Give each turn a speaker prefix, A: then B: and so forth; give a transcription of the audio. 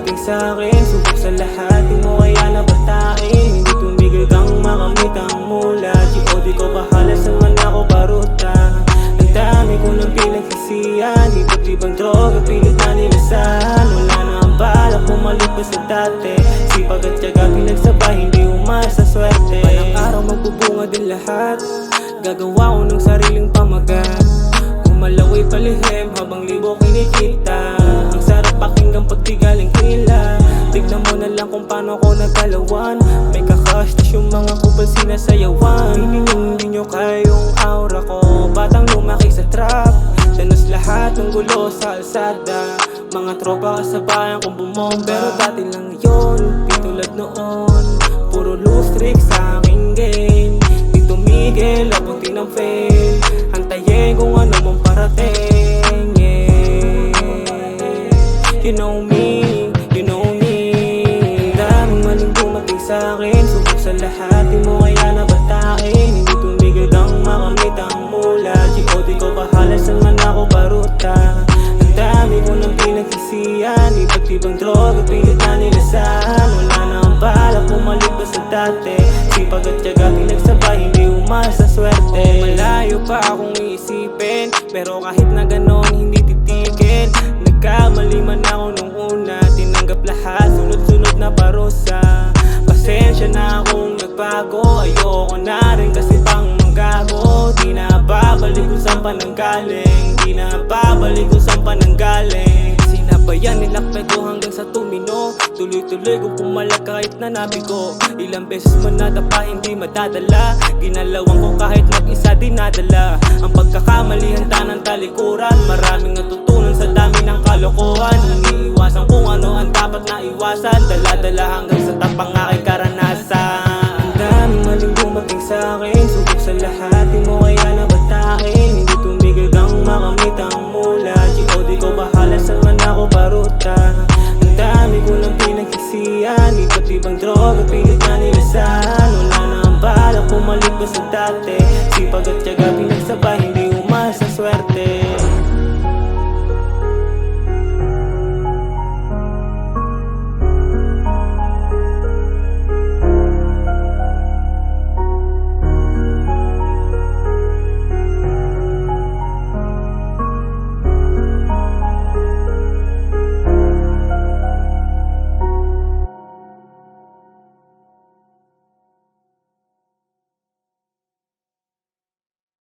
A: dumating sa'kin, subok sa lahat, di mo kaya nabatain. Hindi tumigil kang makamit ang mula, G.O.D ko bahala saan man ako paruta. Ang dami ko nang pinagsisiyan, iba't ibang droga pilit na nilasan. Wala na ang balak, bumalik pa sa dati. Sipag at tiyaga pinagsabay, hindi umasa swerte. Balang araw magbubunga din lahat, gagawa ko ng sariling pamagat. Malaway palihim habang libo kinikita. Ang sarap pakinggan pag di galing hila. Tignan mo na lang kung paano ko nagkalawan. May kakash tas yung mga kupal sinasayawan. Hindi nyo kayong aura ko, batang lumaki sa trap. Danas lahat ng gulo sa alsada. Mga tropa kasabayan kong bumom. Pero dati lang yun, di tulad noon. Puro loose trick sa aking game. Di tumigil, abutin ang fail. Hantayin kung ano mong parating, yeah. You know me, you know me. Daming maling dumating sa'kin, subok sa lahat, di mo kaya nabatain. Hindi tumigil kang makamit ang mula, G.O.D ko bahala saan man ako paruta. Ang dami ko nang pinagsisiyan, iba't ibang droga pilit na nilasan. Wala na ang balak, bumalik pa sa dati. Sipag at tiyaga pinagsabay, hindi umasa swerte. Malayo pa akong iisipin, pero kahit na ganon hindi titigil. Nagkamali man ako nung una, tinanggap lahat, sunod-sunod na parusa. Pasensya na akong nagbago, ayoko na rin kasi pang manggago. Di na babalik kung saan pa nanggaling, di na babalik kung saan pa nanggaling. Sinabayan nilakbay ko hanggang sa tumino, tuloy-tuloy kong pumalag kahit na nabigo. Ilang beses man nadapa hindi madadala, ginalawan ko kahit mag-isa dinadala. Ang pagkakamali handa ng talikuran, maraming natutunan sa dami ng kalokohan. Iniiwasan kung ano ang dapat na iwasan, dala-dala hanggang sa tapang aking karanasan. Ang daming maling dumating sa'kin, subok sa lahat, di mo kaya nabatain. Hindi tumigil kang makamit ang mula, G.O.D ko bahala saan man ako paruta. Ang dami ko nang pinagsisiyan, iba't ibang droga pilit na nilasan. Wala na ang balak, bumalik pa sa dati. Sipag at tiyaga